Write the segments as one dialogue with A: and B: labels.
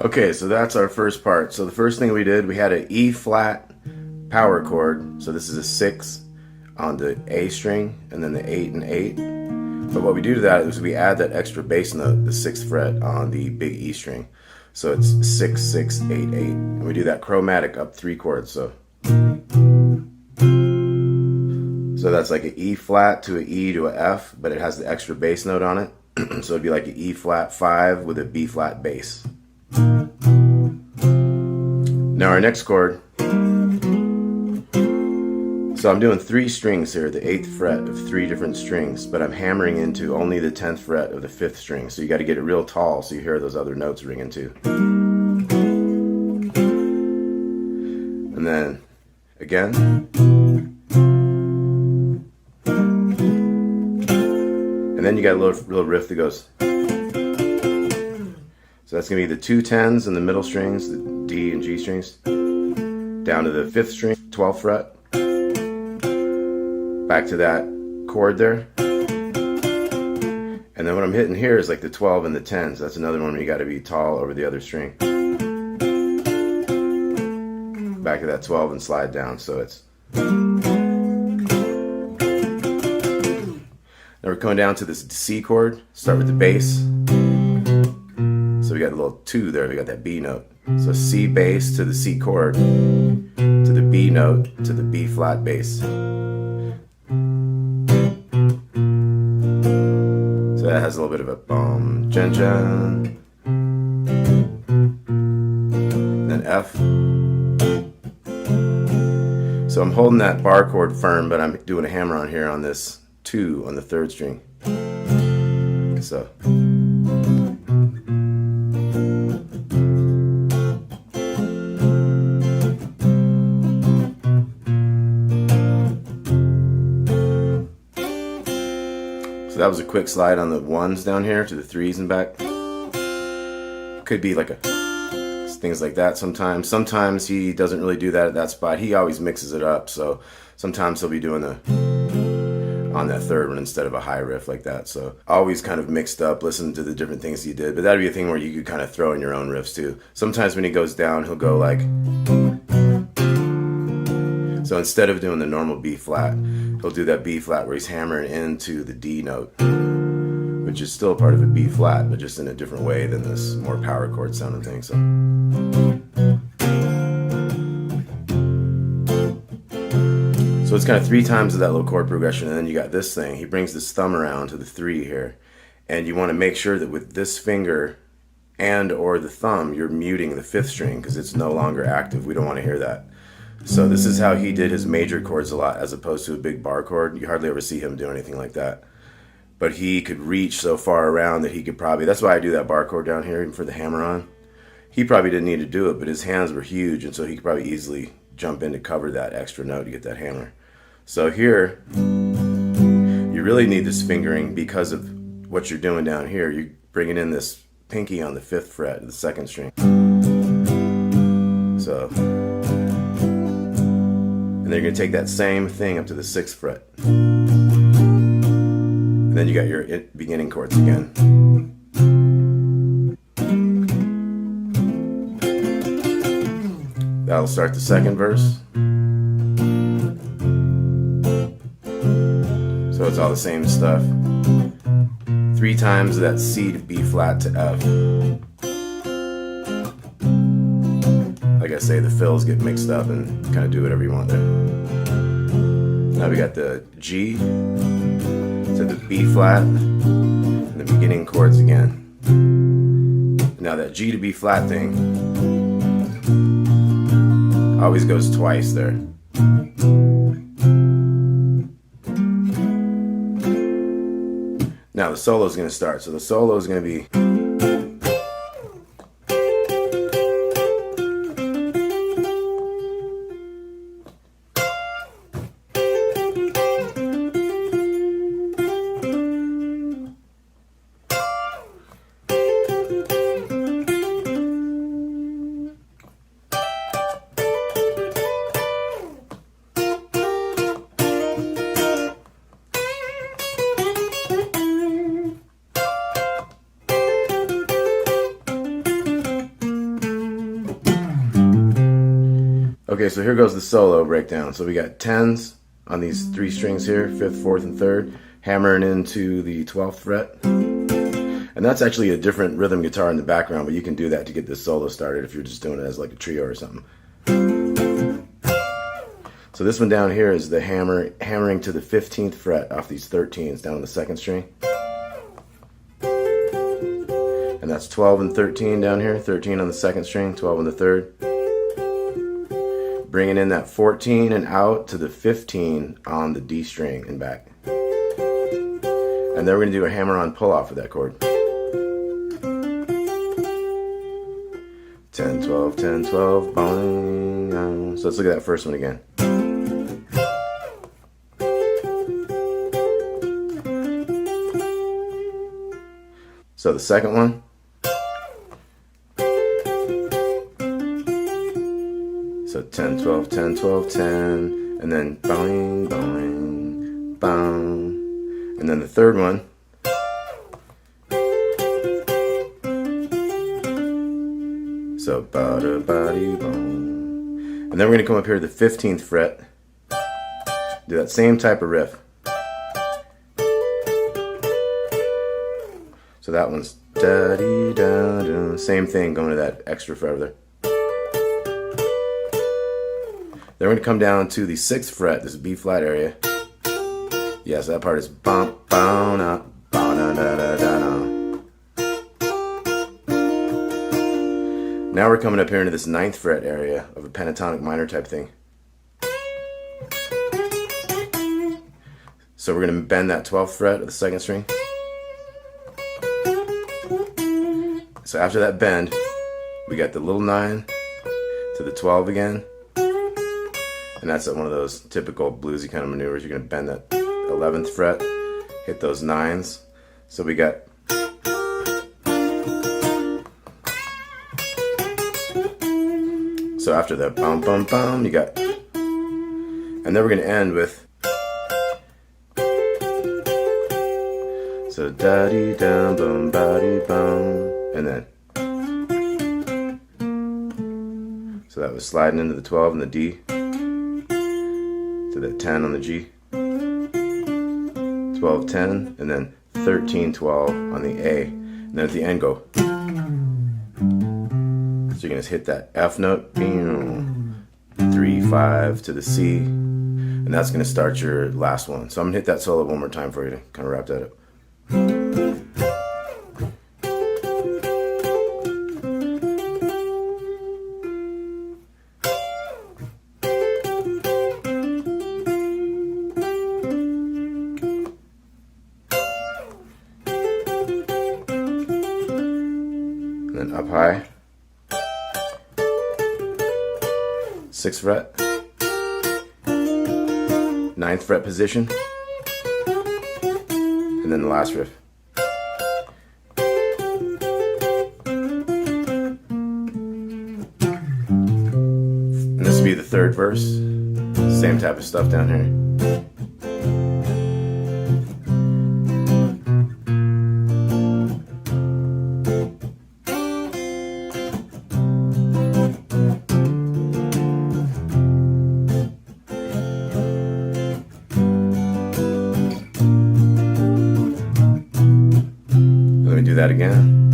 A: Okay, so that's our first part. So the first thing we did, we had an E flat power chord. So this is a 6 on the A string, and then the 8 and 8. But what we do to that is we add that extra bass note, the 6th fret on the big E string. So it's 6, 6, 8, 8. And we do that chromatic up 3 chords. So that's like an E flat to an E to an F, but it has the extra bass note on it. So it'd be like an E flat 5 with a B flat bass. Now our next chord, so I'm doing 3 strings here, the 8th fret of 3 different strings, but I'm hammering into only the 10th fret of the 5th string. So you got to get it real tall so you hear those other notes ringing too. And then again. And then you got a little riff that goes. So that's going to be the 2 10s in the middle strings, the D and G strings, down to the 5th string, 12th fret, back to that chord there. And then what I'm hitting here is like the 12 and the 10s. That's another one where you got to be tall over the other string. Back to that 12 and slide down. So it's. Now we're going down to this C chord. Start with the bass. So we got a little 2 there, we got that B note. So C bass to the C chord, to the B note, to the B flat bass. So that has a little bit of a bum, jen jen. Then F. So I'm holding that bar chord firm, but I'm doing a hammer on here on this 2 on the 3rd string. So. So that was a quick slide on the 1s down here to the 3s and back. Could be like things like that sometimes. Sometimes he doesn't really do that at that spot. He always mixes it up. So sometimes he'll be doing on that 3rd one instead of a high riff like that. So always kind of mixed up, listen to the different things he did. But that'd be a thing where you could kind of throw in your own riffs too. Sometimes when he goes down, he'll go like. So instead of doing the normal B flat, he'll do that B flat where he's hammering into the D note, which is still part of a B flat, but just in a different way than this more power chord sounding thing. So it's kind of 3 times of that little chord progression, and then you got this thing. He brings this thumb around to the 3 here, and you want to make sure that with this finger and or the thumb, you're muting the 5th string because it's no longer active. We don't want to hear that. So this is how he did his major chords a lot, as opposed to a big bar chord. You hardly ever see him do anything like that. But he could reach so far around that he could probably, that's why I do that bar chord down here for the hammer on. He probably didn't need to do it, but his hands were huge, and so he could probably easily jump in to cover that extra note to get that hammer. So here, you really need this fingering because of what you're doing down here. You're bringing in this pinky on the 5th fret of the 2nd string. So. And they're going to take that same thing up to the 6th fret. And then you got your beginning chords again. That'll start the second verse. So it's all the same stuff. 3 times that C to B flat to F. Like I say, the fills get mixed up and kind of do whatever you want there. Now we got the G to the B flat and the beginning chords again. Now that G to B flat thing always goes twice there. Now the solo is going to start. So the solo is going to be okay, so here goes the solo breakdown. So we got 10s on these 3 strings here, 5th, 4th, and 3rd, hammering into the 12th fret. And that's actually a different rhythm guitar in the background, but you can do that to get this solo started if you're just doing it as like a trio or something. So this one down here is the hammering to the 15th fret off these 13s down on the 2nd string. And that's 12 and 13 down here, 13 on the 2nd string, 12 on the 3rd. Bringing in that 14 and out to the 15 on the D string and back. And then we're going to do a hammer-on pull-off of that chord. 10, 12, 10, 12, boing. So let's look at that first one again. So the second one. So 10, 12, 10, 12, 10, and then boing, boing, boing. And then the third one. So ba-da, ba-dee, boom. And then we're going to come up here to the 15th fret. Do that same type of riff. So that one's da-dee-da-da. Same thing, going to that extra further. Then we're going to come down to the 6th fret, this B flat area. Yeah, so that part is bum, bum, na, ba, da, da, da, da, da. Now we're coming up here into this 9th fret area of a pentatonic minor type thing. So we're going to bend that 12th fret of the 2nd string. So after that bend, we got the little 9 to the 12 again. And that's one of those typical bluesy kind of maneuvers. You're going to bend that 11th fret, hit those 9s. So we got so after that bum bum bum, you got, and then we're going to end with so da dee dum bum ba dee bum, and then so that was sliding into the 12 and the D. To the 10 on the G, 12, 10, and then 13, 12 on the A, and then at the end go. So you're gonna hit that F note, 3, 5 to the C, and that's gonna start your last one. So I'm gonna hit that solo one more time for you to kind of wrap that up. And then up high, 6th fret, 9th fret position, and then the last riff. And this will be the 3rd verse, same type of stuff down here. that again.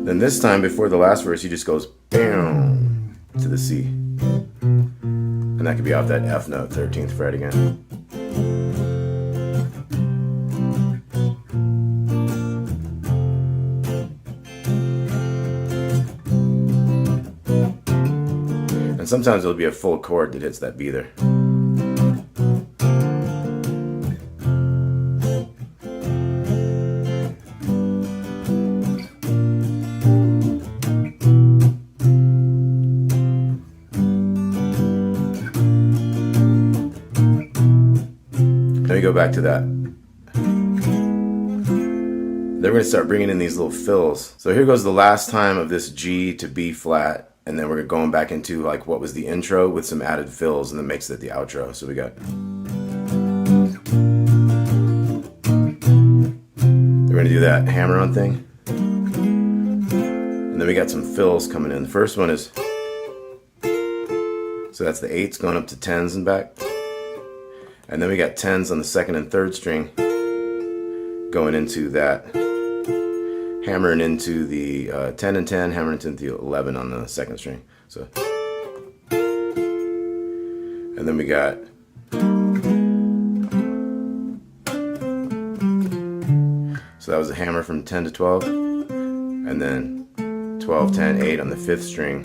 A: Then this time, before the last verse, he just goes bam to the C. And that could be off that F note, 13th fret again. And sometimes it'll be a full chord that hits that B there. Let me go back to that. Then we're going to start bringing in these little fills. So here goes the last time of this G to B flat. And then we're going back into like what was the intro with some added fills, and then makes it the outro. So we got. We're going to do that hammer-on thing. And then we got some fills coming in. The first one is. So that's the 8s going up to 10s and back. And then we got 10s on the 2nd and 3rd string going into that, hammering into the 10 and 10, hammering into the 11 on the 2nd string. So, and then we got so that was a hammer from 10 to 12, and then 12, 10, 8 on the 5th string,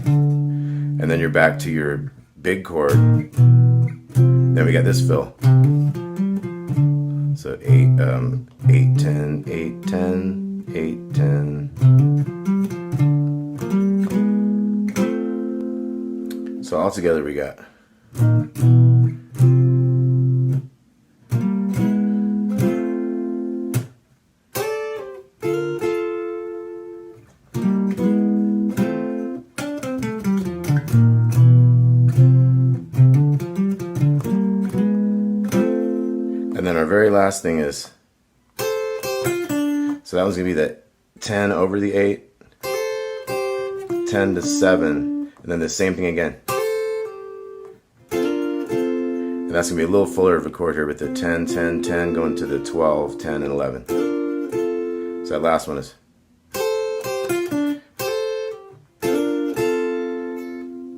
A: and then you're back to your big chord. Then we got this fill. So 8, 8, 10, 8, 10, 8, 10. So all together we got. And then our very last thing is, so that was going to be the 10 over the 8, 10 to 7, and then the same thing again. And that's going to be a little fuller of a chord here with the 10, 10, 10 going to the 12, 10, and 11. So that last one is.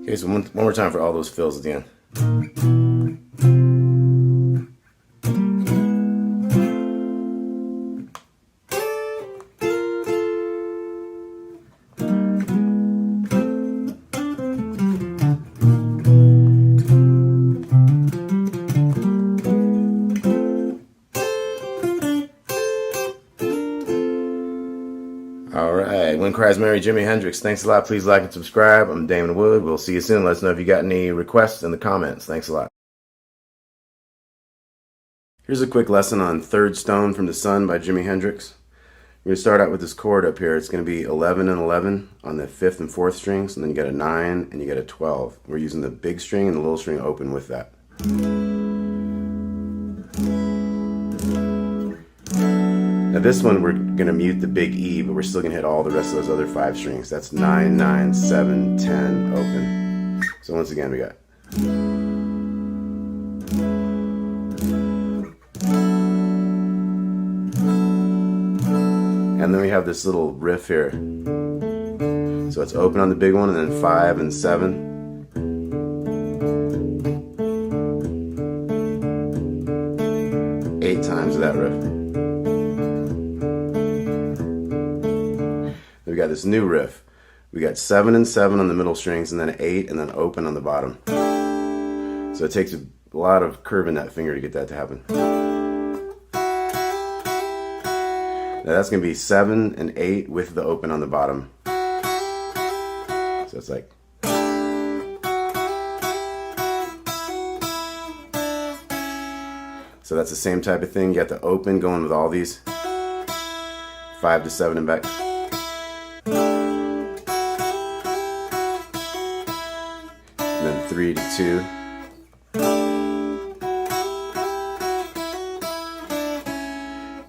A: Okay, so one more time for all those fills at the end. Alright, When Cries Mary, Jimi Hendrix. Thanks a lot. Please like and subscribe. I'm Damon Wood. We'll see you soon. Let us know if you got any requests in the comments. Thanks a lot. Here's a quick lesson on Third Stone from the Sun by Jimi Hendrix. We're going to start out with this chord up here. It's going to be 11 and 11 on the 5th and 4th strings, and then you got a 9 and you got a 12. We're using the big string and the little string open with that. Now this one we're going to mute the big E, but we're still going to hit all the rest of those other 5 strings. That's 9, 9, 7, 10, open. So once again we got. And then we have this little riff here. So it's open on the big one, and then 5 and 7. Eight times of that riff. We got this new riff. We got 7 and 7 on the middle strings, and then 8, and then open on the bottom. So it takes a lot of curving that finger to get that to happen. Now that's going to be 7 and 8 with the open on the bottom. So it's like. So that's the same type of thing. You got the open going with all these. 5 to 7 and back. And then 3 to 2.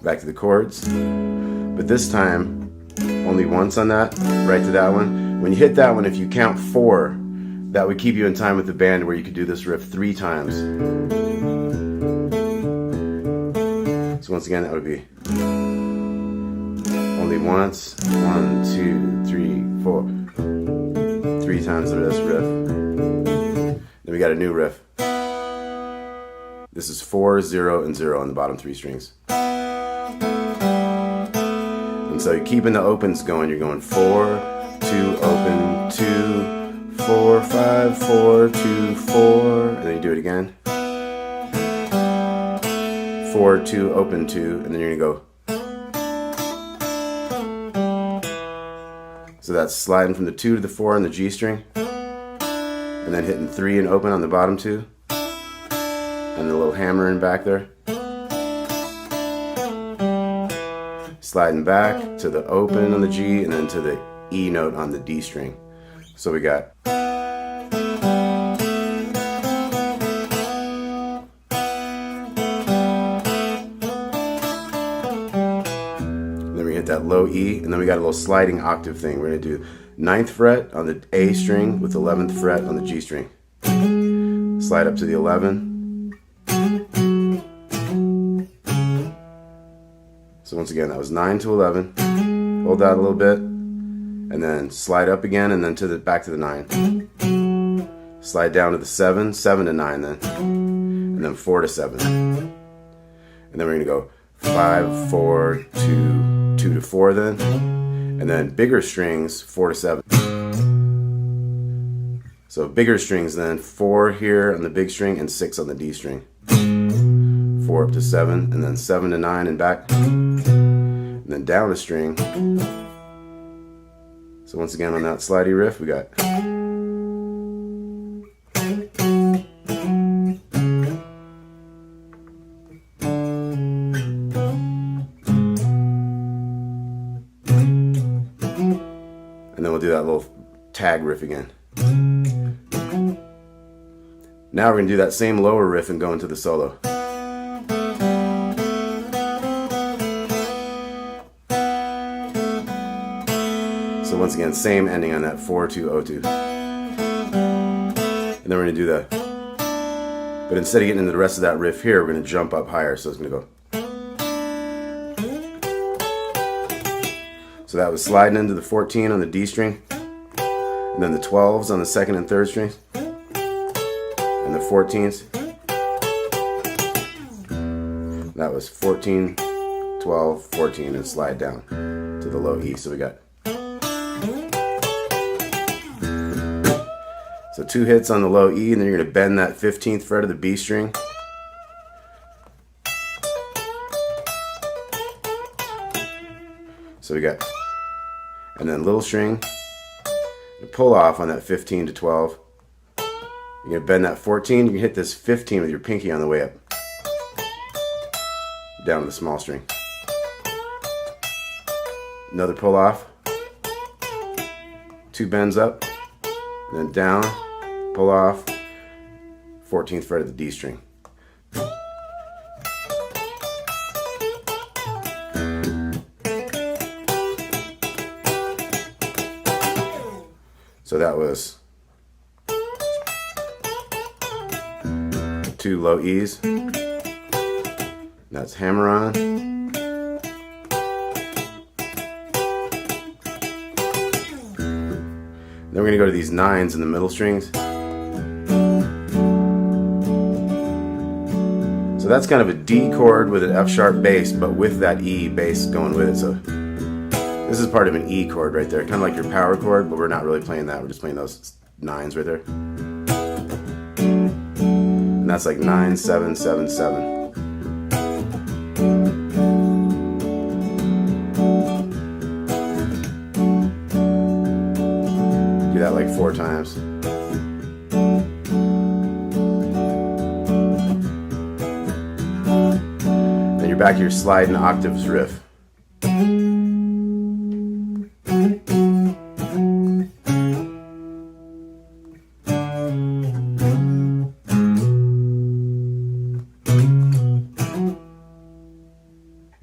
A: Back to the chords. But this time, only once on that, right to that one. When you hit that one, if you count 4, that would keep you in time with the band, where you could do this riff 3 times. So once again, that would be only once, 1, 2, 3, 4, 3 times of this riff. Then we got a new riff. This is 4, 0, and 0 on the bottom 3 strings. And so you're keeping the opens going. You're going 4, 2, open, 2, 4, 5, 4, 2, 4, and then you do it again. 4, 2, open 2, and then you're gonna go. So that's sliding from the 2 to the 4 on the G string, and then hitting 3 and open on the bottom 2, and a little hammering back there. Sliding back to the open on the G, and then to the E note on the D string. So we got. Then we hit that low E, and then we got a little sliding octave thing. We're going to do 9th fret on the A string with 11th fret on the G string. Slide up to the 11. So once again, that was 9 to 11. Hold that a little bit, and then slide up again, and then to the back to the 9. Slide down to the 7, 7 to 9 then, and then 4 to 7. And then we're going to go 5, 4, 2, 2 to 4 then, and then bigger strings, 4 to 7. So bigger strings then, 4 here on the big string and 6 on the D string. 4 up to 7, and then 7 to 9 and back, and then down a string. So once again on that slidey riff, we got. And then we'll do that little tag riff again. Now we're going to do that same lower riff and go into the solo. So once again, same ending on that 4, 2, 0, 2. And then we're going to do the, but instead of getting into the rest of that riff here, we're going to jump up higher. So it's going to go. So that was sliding into the 14 on the D string, and then the 12s on the 2nd and 3rd strings, and the 14s. That was 14, 12, 14, and slide down to the low E. So we got. So 2 hits on the low E, and then you're going to bend that 15th fret of the B string. So we got, and then little string, pull off on that 15 to 12. You're going to bend that 14, you can hit this 15 with your pinky on the way up. Down to the small string. Another pull off. 2 bends up, and then down, pull off, 14th fret of the D string. So that was 2 low E's. That's hammer on. Then we're going to go to these 9s in the middle strings. So that's kind of a D chord with an F sharp bass, but with that E bass going with it. So this is part of an E chord right there, kind of like your power chord, but we're not really playing that. We're just playing those 9s right there. And that's like 9, 7, 7, 7. That like 4 times. Then you're back to your sliding octaves riff.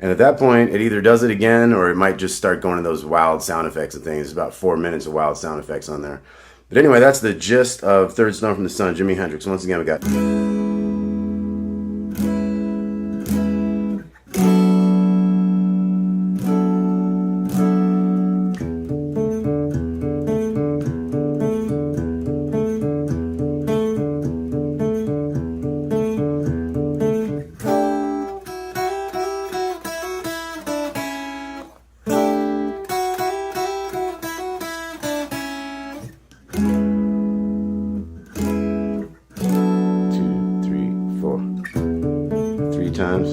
A: And at that point, it either does it again or it might just start going to those wild sound effects and things. It's about 4 minutes of wild sound effects on there. But anyway, that's the gist of Third Stone from the Sun, Jimi Hendrix. Once again, we got... Three times.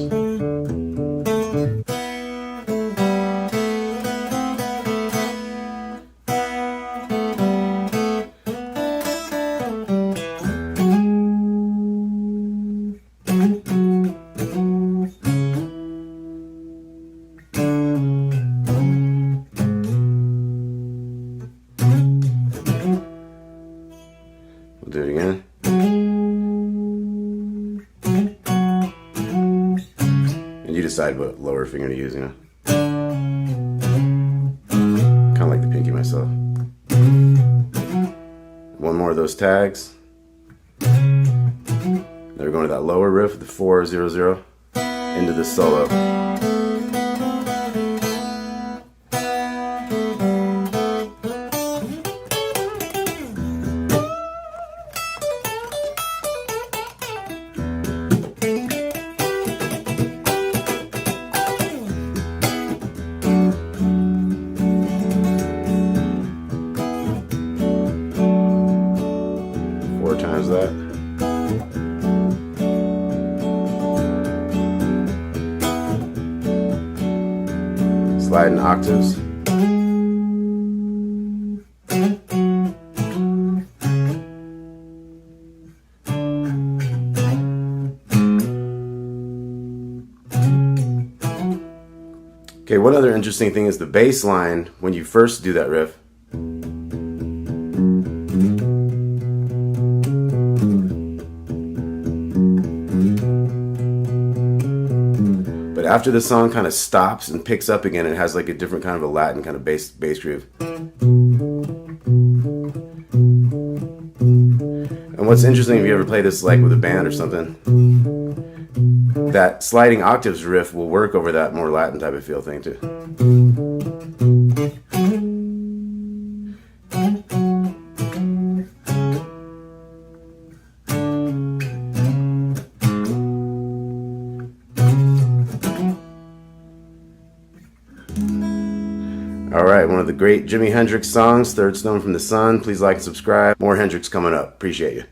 A: We'll do it again. You decide what lower finger to use, you know. Kind of like the pinky myself. One more of those tags. Then we're going to that lower riff, the 4-0-0, into the solo. 4 times that. Sliding octaves. Okay, one other interesting thing is the bass line when you first do that riff. But after the song kind of stops and picks up again, it has like a different kind of a Latin kind of bass groove. And what's interesting, if you ever play this like with a band or something, that sliding octaves riff will work over that more Latin type of feel thing too. Alright, one of the great Jimi Hendrix songs, Third Stone from the Sun. Please like and subscribe. More Hendrix coming up. Appreciate you.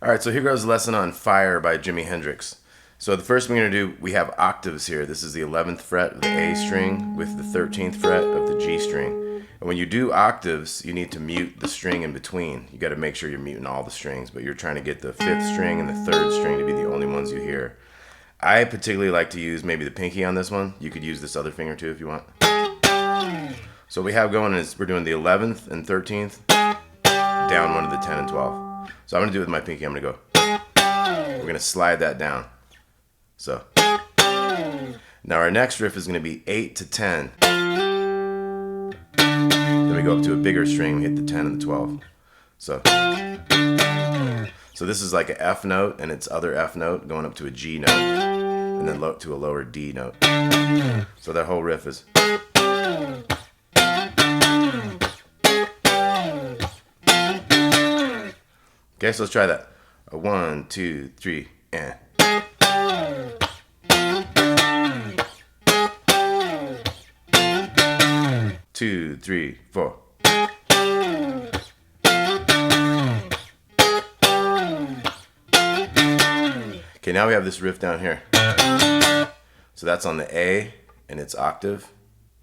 A: Alright, so here goes a lesson on Fire by Jimi Hendrix. So the first thing we're going to do, we have octaves here. This is the 11th fret of the A string with the 13th fret of the G string. And when you do octaves, you need to mute the string in between. You got to make sure you're muting all the strings, but you're trying to get the 5th string and the 3rd string to be the only ones you hear. I particularly like to use maybe the pinky on this one. You could use this other finger too if you want. So what we have going is we're doing the 11th and 13th, down one of the 10 and 12. So I'm going to do it with my pinky. I'm going to go. We're going to slide that down. So now our next riff is going to be 8 to 10. Then we go up to a bigger string. We hit the 10 and the 12. So this is like an F note and its other F note going up to a G note and then to a lower D note. So that whole riff is. Okay, so let's try that. 1, 2, 3, and. 2, 3, 4. Okay, now we have this riff down here. So that's on the A and its octave,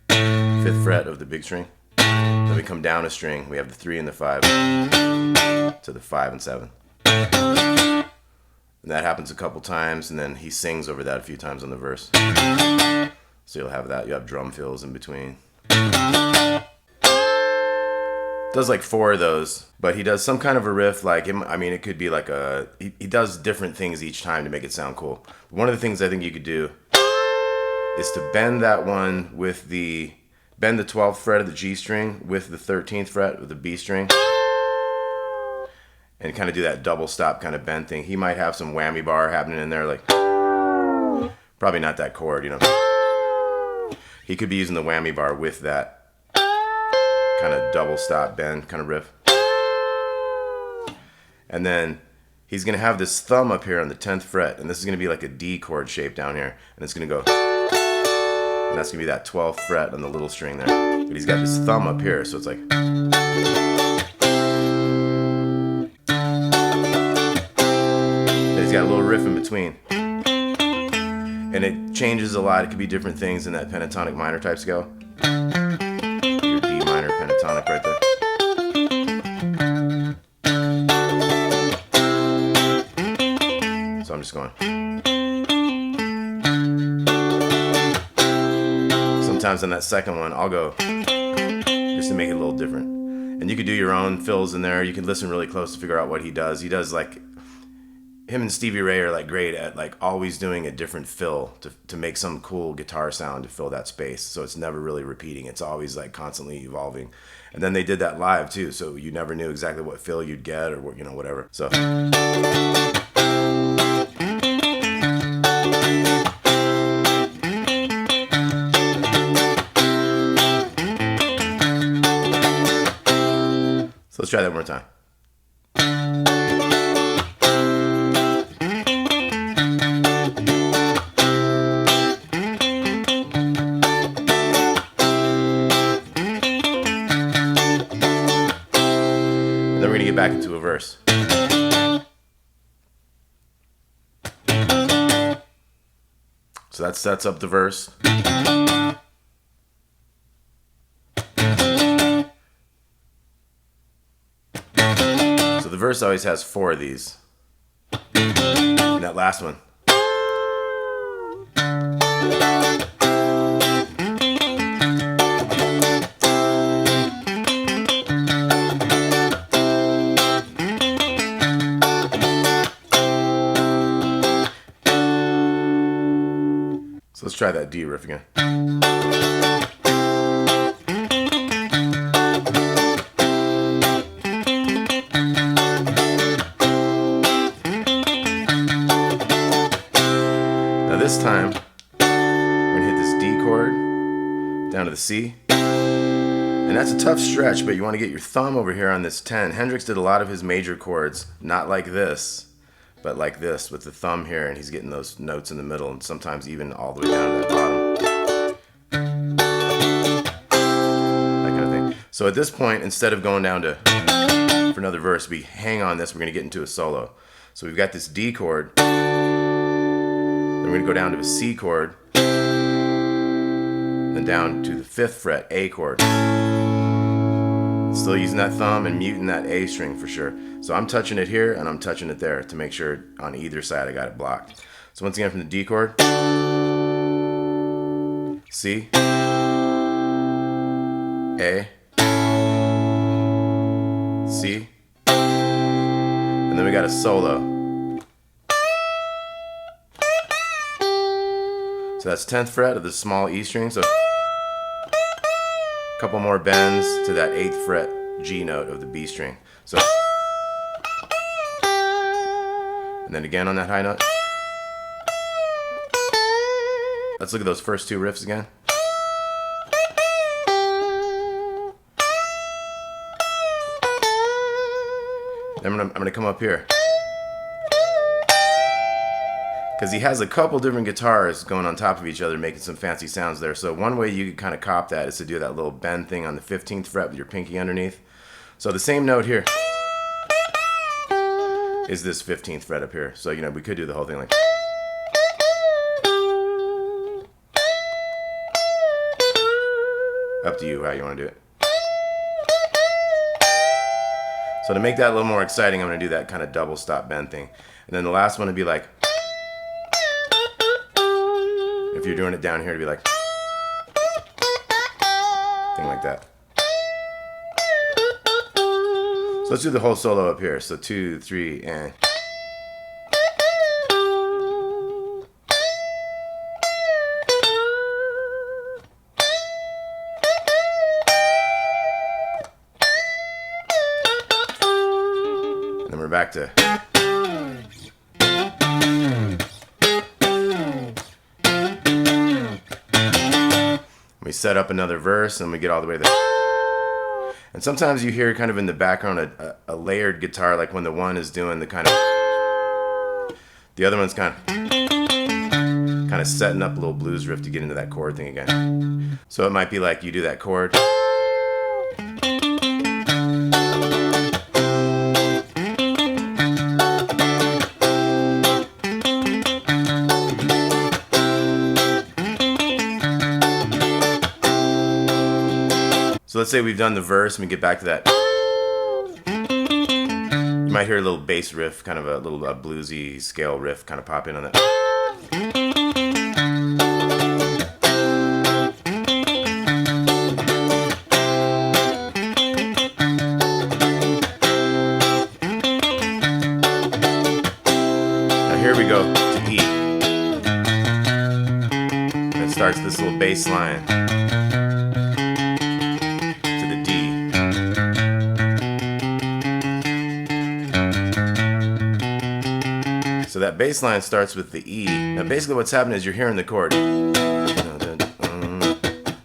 A: 5th fret of the big string. Then we come down a string. We have the 3 and the 5 to the 5 and 7. And that happens a couple times, and then he sings over that a few times on the verse. So you'll have that. You have drum fills in between. Does like 4 of those, but he does some kind of a riff like him. I mean, it could be like he does different things each time to make it sound cool. One of the things I think you could do is to bend that one with bend the 12th fret of the G string with the 13th fret of the B string and kind of do that double stop kind of bend thing. He might have some whammy bar happening in there, like probably not that chord, you know. He could be using the whammy bar with that kind of double stop bend kind of riff. And then he's going to have this thumb up here on the 10th fret, and this is going to be like a D chord shape down here, and it's going to go, and that's going to be that 12th fret on the little string there. But he's got this thumb up here, so it's like, and he's got a little riff in between. And it changes a lot. It could be different things in that pentatonic minor type scale. Your D minor pentatonic right there. So I'm just going. Sometimes on that second one, I'll go just to make it a little different. And you could do your own fills in there. You can listen really close to figure out what he does. He does like, him and Stevie Ray are like great at like always doing a different fill to make some cool guitar sound to fill that space. So it's never really repeating. It's always like constantly evolving. And then they did that live too, so you never knew exactly what fill you'd get or what, you know, whatever. So let's try that one more time. Then we're going to get back into a verse. So that sets up the verse. So the verse always has 4 of these. And that last one. So let's try that D riff again. Now this time, we're gonna hit this D chord down to the C. And that's a tough stretch, but you want to get your thumb over here on this 10. Hendrix did a lot of his major chords, not like this, but like this with the thumb here, and he's getting those notes in the middle and sometimes even all the way down to that bottom. That kind of thing. So at this point, instead of going down to for another verse, we hang on this, we're going to get into a solo. So we've got this D chord, we're going to go down to a C chord, then down to the 5th fret A chord. Still using that thumb and muting that A string for sure. So I'm touching it here and I'm touching it there to make sure on either side I got it blocked. So once again from the D chord, C, A, C, and then we got a solo. So that's 10th fret of the small E string. So a couple more bends to that 8th fret G note of the B string. So, and then again on that high note. Let's look at those first two riffs again. Then I'm gonna come up here, because he has a couple different guitars going on top of each other, making some fancy sounds there. So one way you could kind of cop that is to do that little bend thing on the 15th fret with your pinky underneath. So the same note here is this 15th fret up here. So, you know, we could do the whole thing like. Up to you how you want to do it. So to make that a little more exciting, I'm going to do that kind of double stop bend thing. And then the last one would be like. If you're doing it down here, it'd be like. Thing like that. So let's do the whole solo up here. So 2, 3, and. And then we're back to. We set up another verse and we get all the way there. And sometimes you hear kind of in the background a layered guitar, like when the one is doing the kind of, the other one's kind of setting up a little blues riff to get into that chord thing again. So it might be like you do that chord. So let's say we've done the verse and we get back to that. You might hear a little bass riff, kind of a little bluesy scale riff kind of pop in on that. Now here we go to E. It starts this little bass line. So that bass line starts with the E. Now basically what's happening is you're hearing the chord.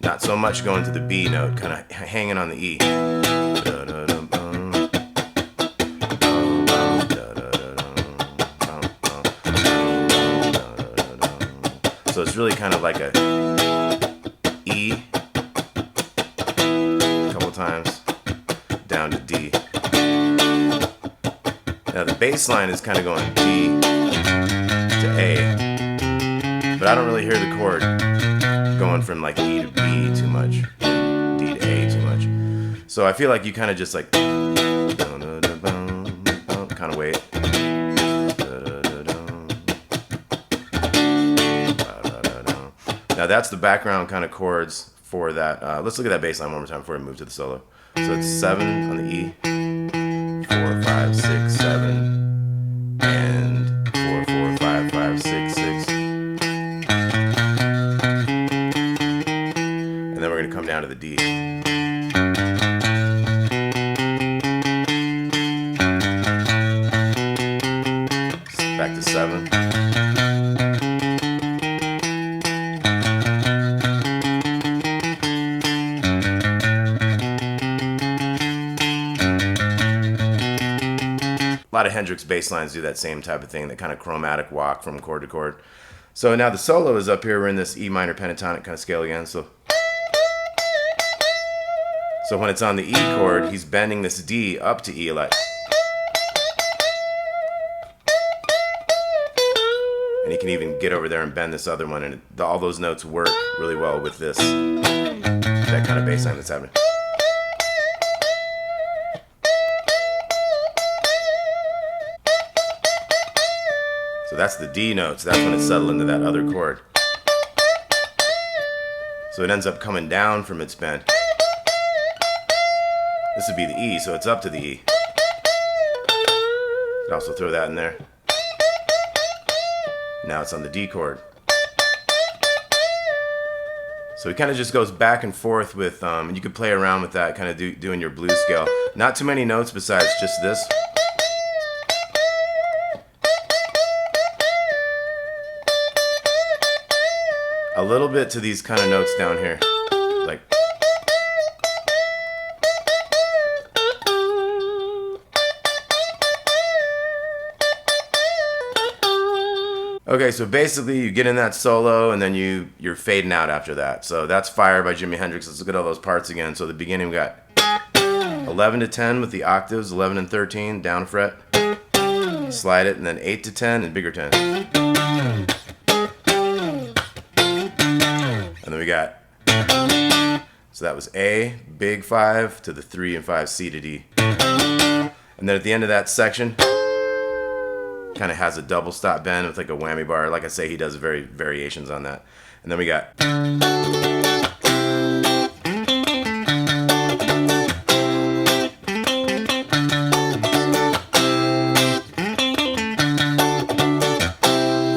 A: Not so much going to the B note, kind of hanging on the E. So it's really kind of like a E, a couple times, down to D. Now the bass line is kind of going D to A, but I don't really hear the chord going from like E to B too much, D to A too much. So I feel like you kind of just like kind of wait. Now that's the background kind of chords for that. Let's look at that bass line one more time before we move to the solo. So it's 7 on the E, 4, 5, 6, 7, and 4, 4, 5, 5, 6, 6. And then we're going to come down to the D. Back to 7. A lot of Hendrix bass lines do that same type of thing, that kind of chromatic walk from chord to chord. So now the solo is up here. We're in this E minor pentatonic kind of scale again. So when it's on the E chord, he's bending this D up to E like. And he can even get over there and bend this other one, and all those notes work really well with this, that kind of bass line that's happening. So that's the D notes. That's when it's settled into that other chord. So it ends up coming down from its bend. This would be the E, so it's up to the E. Could also throw that in there. Now it's on the D chord. So it kind of just goes back and forth with, and you could play around with that, kind of doing your blues scale. Not too many notes besides just this. A little bit to these kind of notes down here, like. Okay, so basically you get in that solo and then you're fading out after that. So that's Fire by Jimi Hendrix. Let's look at all those parts again. So the beginning we got 11 to 10 with the octaves, 11 and 13, down fret, slide it, and then 8 to 10 and bigger 10. And then we got, so that was A, big 5 to the 3 and 5, C to D. And then at the end of that section, kind of has a double stop bend with like a whammy bar. Like I say, he does variations on that. And then we got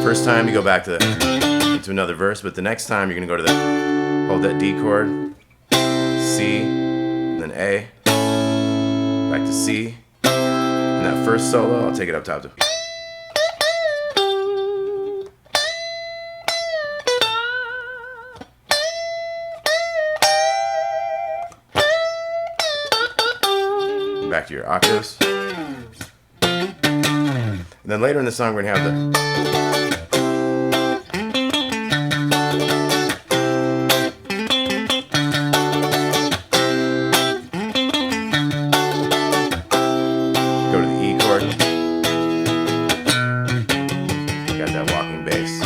A: first time you go back to another verse, but the next time you're gonna go to the, hold that D chord, C, and then A, back to C, and that first solo, I'll take it up top to. Back to your octaves. And then later in the song we're gonna have the go to the E chord. Got that walking bass.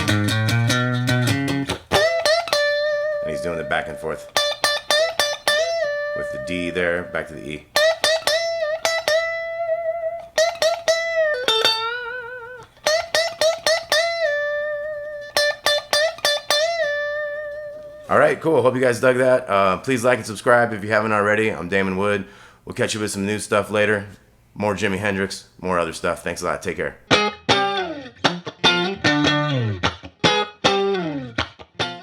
A: And he's doing the back and forth with the D there, back to the E. All right, cool. Hope you guys dug that. Please like and subscribe if you haven't already. I'm Damon Wood. We'll catch you with some new stuff later. More Jimi Hendrix, more other stuff. Thanks a lot. Take care.